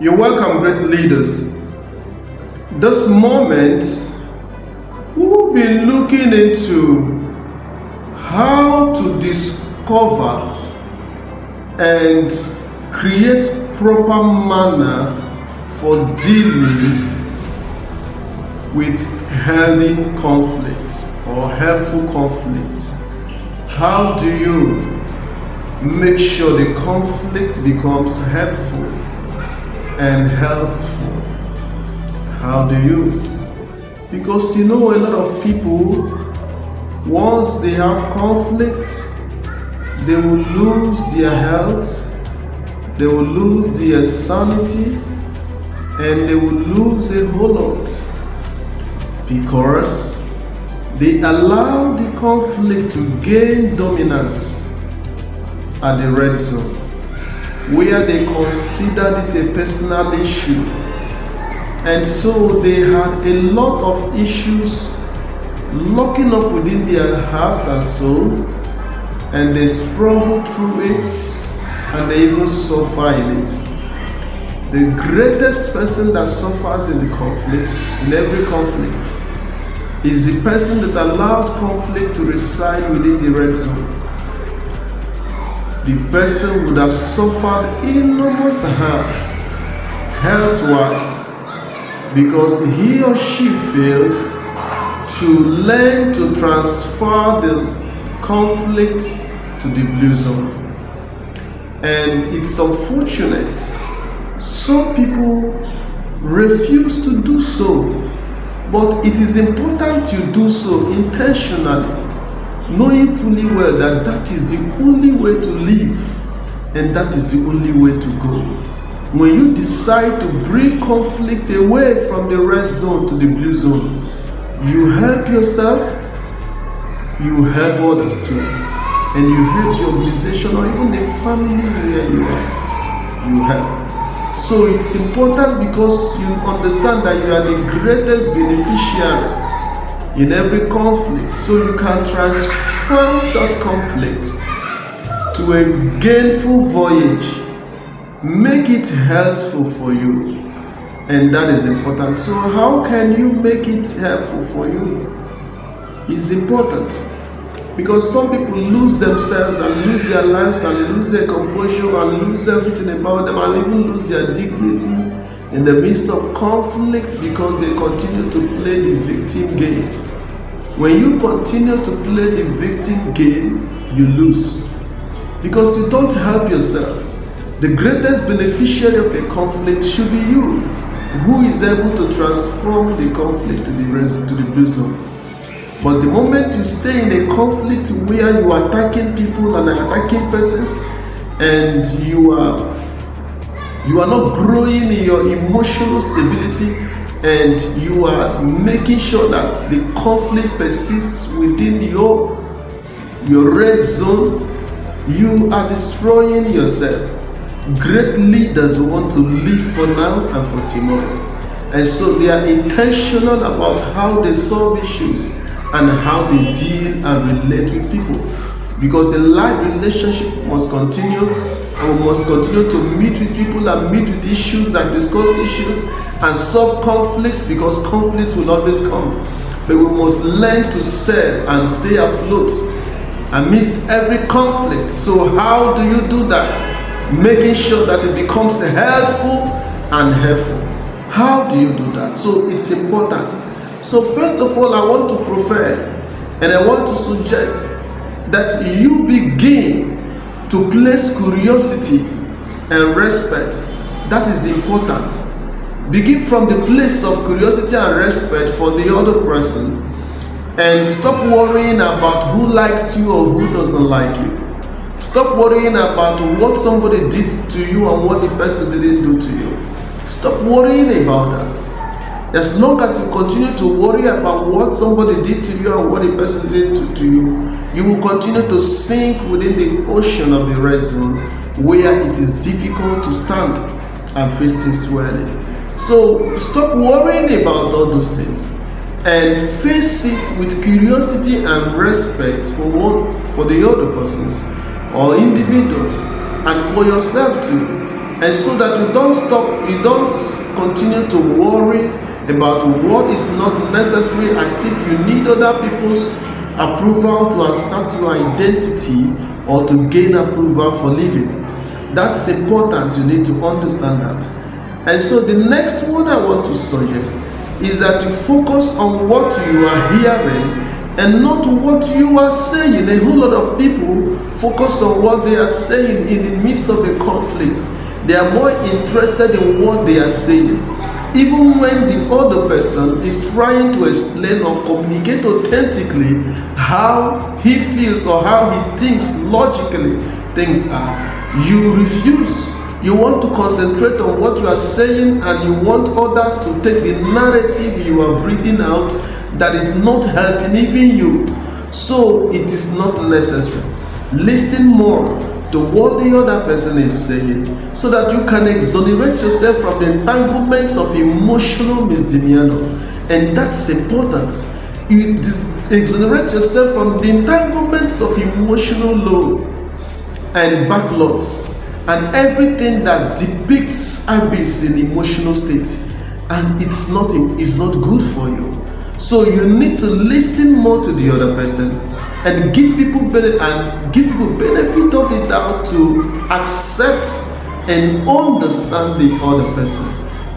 You're welcome, great leaders. This moment, we will be looking into how to discover and create proper manner for dealing with healthy conflict or helpful conflict. How do you make sure the conflict becomes helpful and healthful? How do you? Because a lot of people, once they have conflict, they will lose their health, they will lose their sanity, and they will lose a whole lot because they allow the conflict to gain dominance at the red zone, where they considered it a personal issue. And so they had a lot of issues locking up within their heart and soul, and they struggle through it, and they even suffer in it. The greatest person that suffers in the conflict, in every conflict, is the person that allowed conflict to reside within the red zone. The person would have suffered enormous harm health-wise because he or she failed to learn to transfer the conflict to the blue zone. And it's unfortunate, some people refuse to do so, but it is important you do so intentionally, knowing fully well that that is the only way to live and that is the only way to go. When you decide to bring conflict away from the red zone to the blue zone, you help yourself, you help others too, and you help the organization or even the family where you are. You help. So it's important because you understand that you are the greatest beneficiary in every conflict, so you can transform that conflict to a gainful voyage, make it helpful for you, and that is important. So how can you make it helpful for you? It's important because some people lose themselves and lose their lives and lose their composure and lose everything about them and even lose their dignity in the midst of conflict because they continue to play the victim game. When you continue to play the victim game, you lose because you don't help yourself. The greatest beneficiary of a conflict should be you, who is able to transform the conflict to the blue zone. But the moment you stay in a conflict where you are attacking people and attacking persons, and you are not growing in your emotional stability, and you are making sure that the conflict persists within your red zone, you are destroying yourself. Great leaders want to live for now and for tomorrow, and so they are intentional about how they solve issues and how they deal and relate with people, because a life relationship must continue, and we must continue to meet with people and meet with issues and discuss issues and solve conflicts, because conflicts will always come, but we must learn to sail and stay afloat amidst every conflict. So how do you do that? Making sure that it becomes helpful and helpful. How do you do that? So it's important. So first of all, I want to prefer and I want to suggest that you begin to place curiosity and respect. That is important. Begin from the place of curiosity and respect for the other person, and stop worrying about who likes you or who doesn't like you. Stop worrying about what somebody did to you and what the person didn't do to you. Stop worrying about that. As long as you continue to worry about what somebody did to you and what the person did to you, you will continue to sink within the ocean of the red zone, where it is difficult to stand and face things squarely. So stop worrying about all those things and face it with curiosity and respect for the other persons or individuals, and for yourself too. And so that you don't continue to worry about what is not necessary, as if you need other people's approval to accept your identity or to gain approval for living. That's important. You need to understand that. And so the next one I want to suggest is that you focus on what you are hearing and not what you are saying. A whole lot of people focus on what they are saying in the midst of a conflict. They are more interested in what they are saying, even when the other person is trying to explain or communicate authentically how he feels or how he thinks logically things are. You refuse. You want to concentrate on what you are saying, and you want others to take the narrative you are breathing out that is not helping even you. So it is not necessary. Listen more to what the other person is saying, so that you can exonerate yourself from the entanglements of emotional misdemeanor. And that's important. You exonerate yourself from the entanglements of emotional load and backlogs and everything that depicts abyss in emotional state, and it's not good for you. So you need to listen more to the other person and give people benefit of the doubt to accept and understand the other person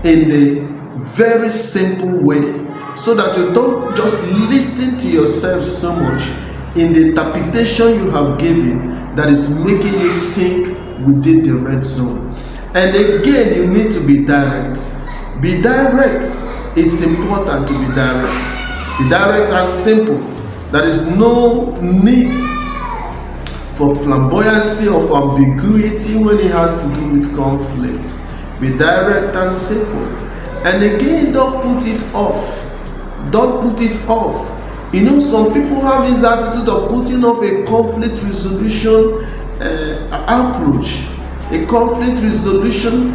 in a very simple way, so that you don't just listen to yourself so much in the interpretation you have given that is making you sink within the red zone. And again, you need to be direct. Be direct. It's important to be direct. Be direct and simple. There is no need for flamboyancy or for ambiguity when it has to do with conflict. Be direct and simple. And again, don't put it off. Don't put it off. You know, some people have this attitude of putting off a conflict resolution approach, a conflict resolution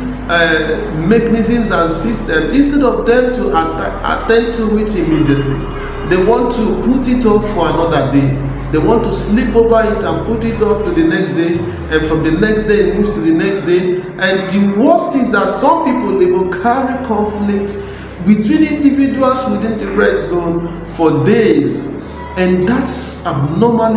mechanisms and system, instead of them to attend to it immediately. They want to put it off for another day. They want to sleep over it and put it off to the next day, and from the next day it moves to the next day. And the worst is that some people, they will carry conflict between individuals within the red zone for days, and that's abnormal,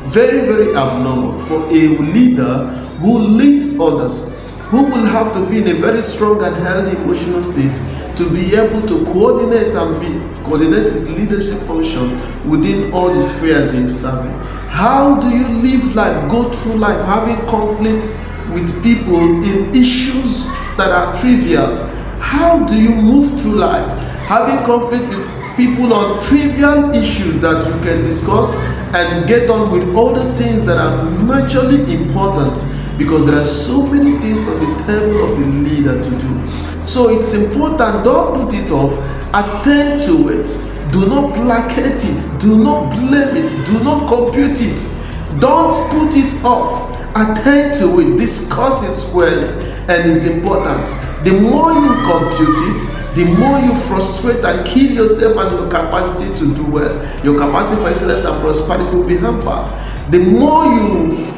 very, very abnormal for a leader who leads others, who will have to be in a very strong and healthy emotional state to be able to coordinate his leadership function within all the spheres he's serving. How do you live life, go through life, having conflicts with people in issues that are trivial? How do you move through life, having conflict with people on trivial issues that you can discuss and get on with other things that are majorly important? Because there are so many things on the table of a leader to do. So it's important. Don't put it off. Attend to it. Do not placate it. Do not blame it. Do not compute it. Don't put it off. Attend to it. Discuss it squarely. And it's important. The more you compute it, the more you frustrate and kill yourself and your capacity to do well. Your capacity for excellence and prosperity will be hampered. The more you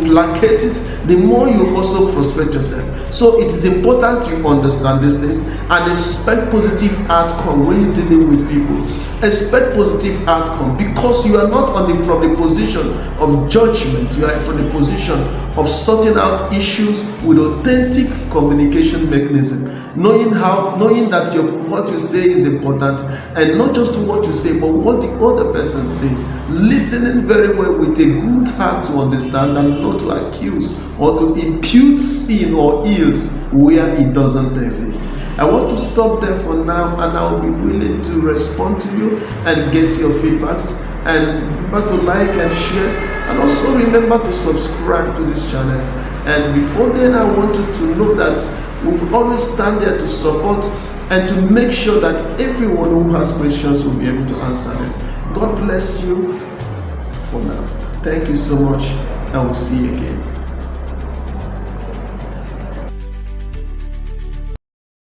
placate it, the more you also frustrate yourself. So it is important you understand these things and expect positive outcome when you're dealing with people. Expect positive outcome, because you are not from the position of judgment. You are from the position of sorting out issues with authentic communication mechanism, knowing that what you say is important, and not just what you say, but what the other person says. Listening very well with a good heart to understand and not to accuse or to impute sin or ills where it doesn't exist. I want to stop there for now, and I'll be willing to respond to you and get your feedbacks. And remember to like and share, and also remember to subscribe to this channel. And before then, I want you to know that we will always stand there to support and to make sure that everyone who has questions will be able to answer them. God bless you for now. Thank you so much. I will see you again.